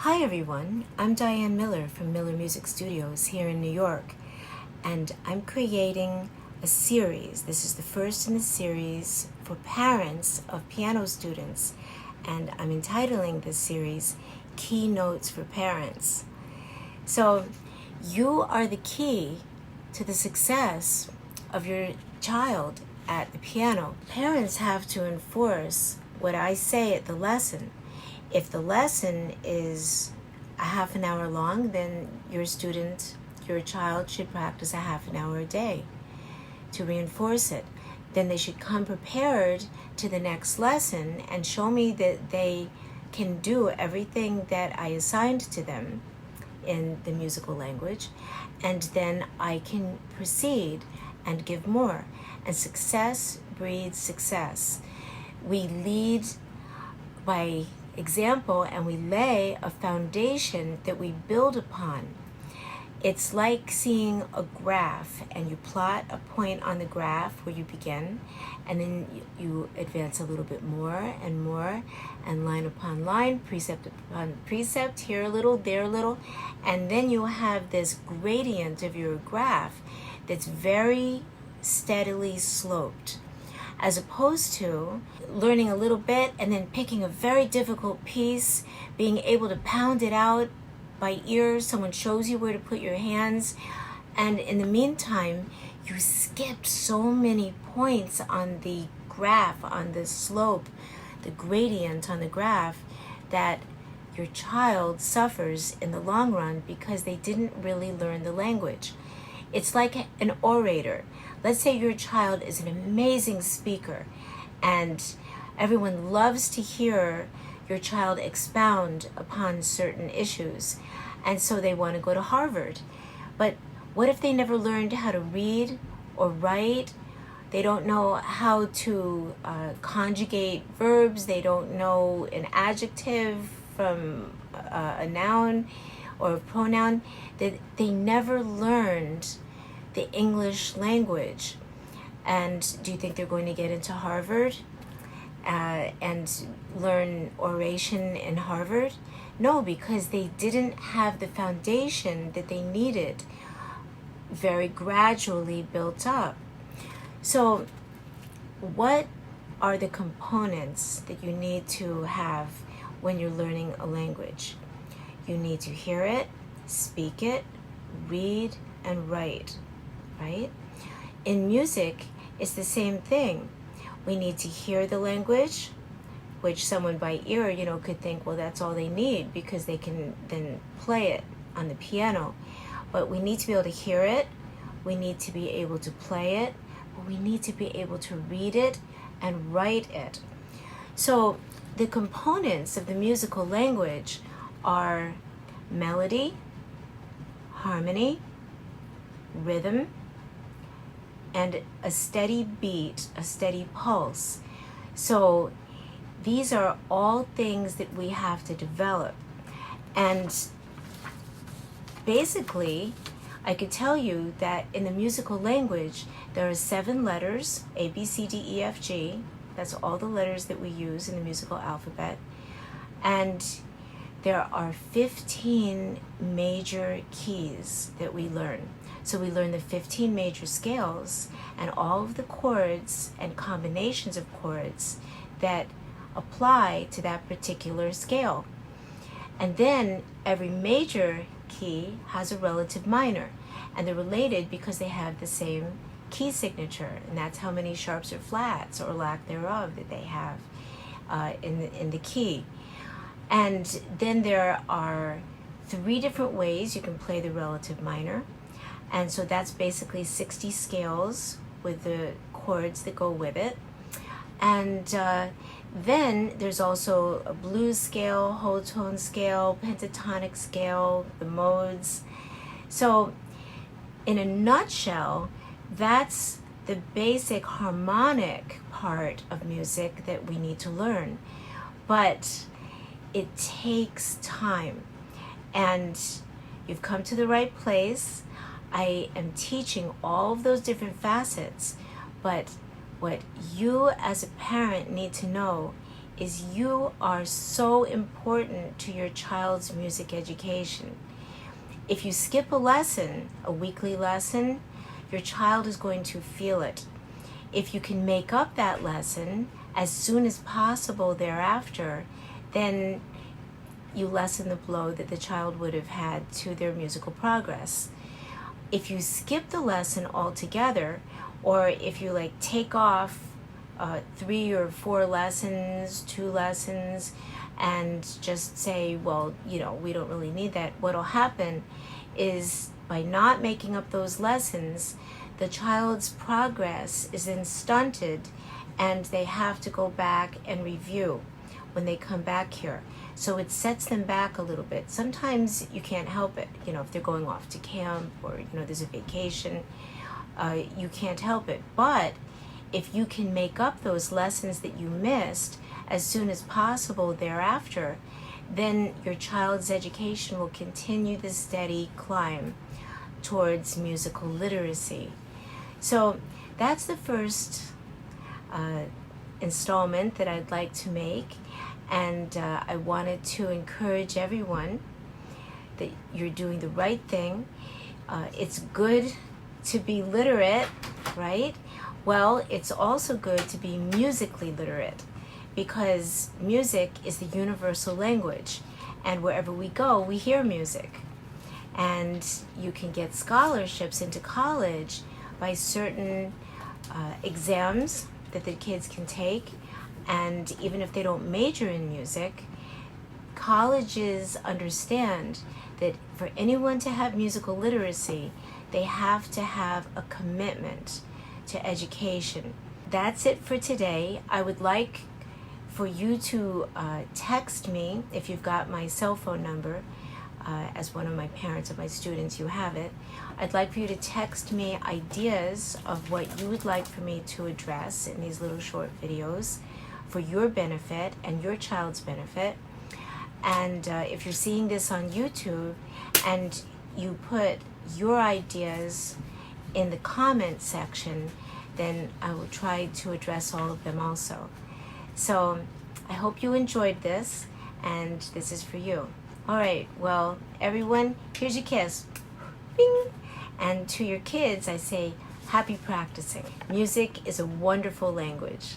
Hi everyone, I'm Diane Miller from Miller Music Studios here in New York, and I'm creating a series. This is the first in the series for parents of piano students, and I'm entitling this series Keynotes for Parents. So you are the key to the success of your child at the piano. Parents have to enforce what I say at the lesson. If the lesson is a half an hour long, then your child should practice a half an hour a day to reinforce it. Then they should come prepared to the next lesson and show me that they can do everything that I assigned to them in the musical language, and then I can proceed and give more. And success breeds success. We lead by example, and we lay a foundation that we build upon. It's like seeing a graph, and you plot a point on the graph where you begin, and then you advance a little bit more, and line upon line, precept upon precept, here a little, there a little, and then you have this gradient of your graph that's very steadily sloped, as opposed to learning a little bit and then picking a very difficult piece, being able to pound it out by ear. Someone shows you where to put your hands, and in the meantime you skipped so many points on the graph, on the slope, the gradient on the graph, that your child suffers in the long run because they didn't really learn the language. It's like an orator. Let's say your child is an amazing speaker and everyone loves to hear your child expound upon certain issues, and so they want to go to Harvard. But what if they never learned how to read or write? They don't know how to conjugate verbs. They don't know an adjective from a noun or a pronoun. They never learned the English language. And do you think they're going to get into Harvard and learn oration in Harvard? No, because they didn't have the foundation that they needed, very gradually built up. So what are the components that you need to have when you're learning a language? You need to hear it, speak it, read, and write, right? In music, it's the same thing. We need to hear the language, which someone by ear, could think, well, that's all they need because they can then play it on the piano. But we need to be able to hear it, we need to be able to play it, but we need to be able to read it and write it. So the components of the musical language are melody, harmony, rhythm, and a steady beat, a steady pulse. So these are all things that we have to develop. And basically, I could tell you that in the musical language, there are 7 letters, A, B, C, D, E, F, G. That's all the letters that we use in the musical alphabet. And there are 15 major keys that we learn. So we learn the 15 major scales and all of the chords and combinations of chords that apply to that particular scale. And then every major key has a relative minor, and they're related because they have the same key signature, and that's how many sharps or flats or lack thereof that they have in the key. And then there are 3 different ways you can play the relative minor. And so that's basically 60 scales with the chords that go with it. And then there's also a blues scale, whole tone scale, pentatonic scale, the modes. So in a nutshell, that's the basic harmonic part of music that we need to learn. But it takes time. And you've come to the right place. I am teaching all of those different facets, but what you as a parent need to know is you are so important to your child's music education. If you skip a lesson, a weekly lesson, your child is going to feel it. If you can make up that lesson as soon as possible thereafter, then you lessen the blow that the child would have had to their musical progress. If you skip the lesson altogether, or if you take off 3 or 4 lessons, 2 lessons, and just say, well, we don't really need that, what'll happen is by not making up those lessons, the child's progress is then stunted, and they have to go back and review when they come back here. So it sets them back a little bit. Sometimes you can't help it, if they're going off to camp or, there's a vacation, you can't help it. But if you can make up those lessons that you missed as soon as possible thereafter, then your child's education will continue the steady climb towards musical literacy. So that's the first installment that I'd like to make, and I wanted to encourage everyone that you're doing the right thing. It's good to be literate, right? Well, it's also good to be musically literate, because music is the universal language, and wherever we go, we hear music. And you can get scholarships into college by certain exams that the kids can take, and even if they don't major in music, colleges understand that for anyone to have musical literacy, they have to have a commitment to education. That's it for today. I would like for you to text me if you've got my cell phone number. As one of my parents or my students, you have it. I'd like for you to text me ideas of what you would like for me to address in these little short videos for your benefit and your child's benefit. And if you're seeing this on YouTube and you put your ideas in the comment section, then I will try to address all of them also. So I hope you enjoyed this, and this is for you. All right, well, everyone, here's your kiss. Bing! And to your kids, I say, happy practicing. Music is a wonderful language.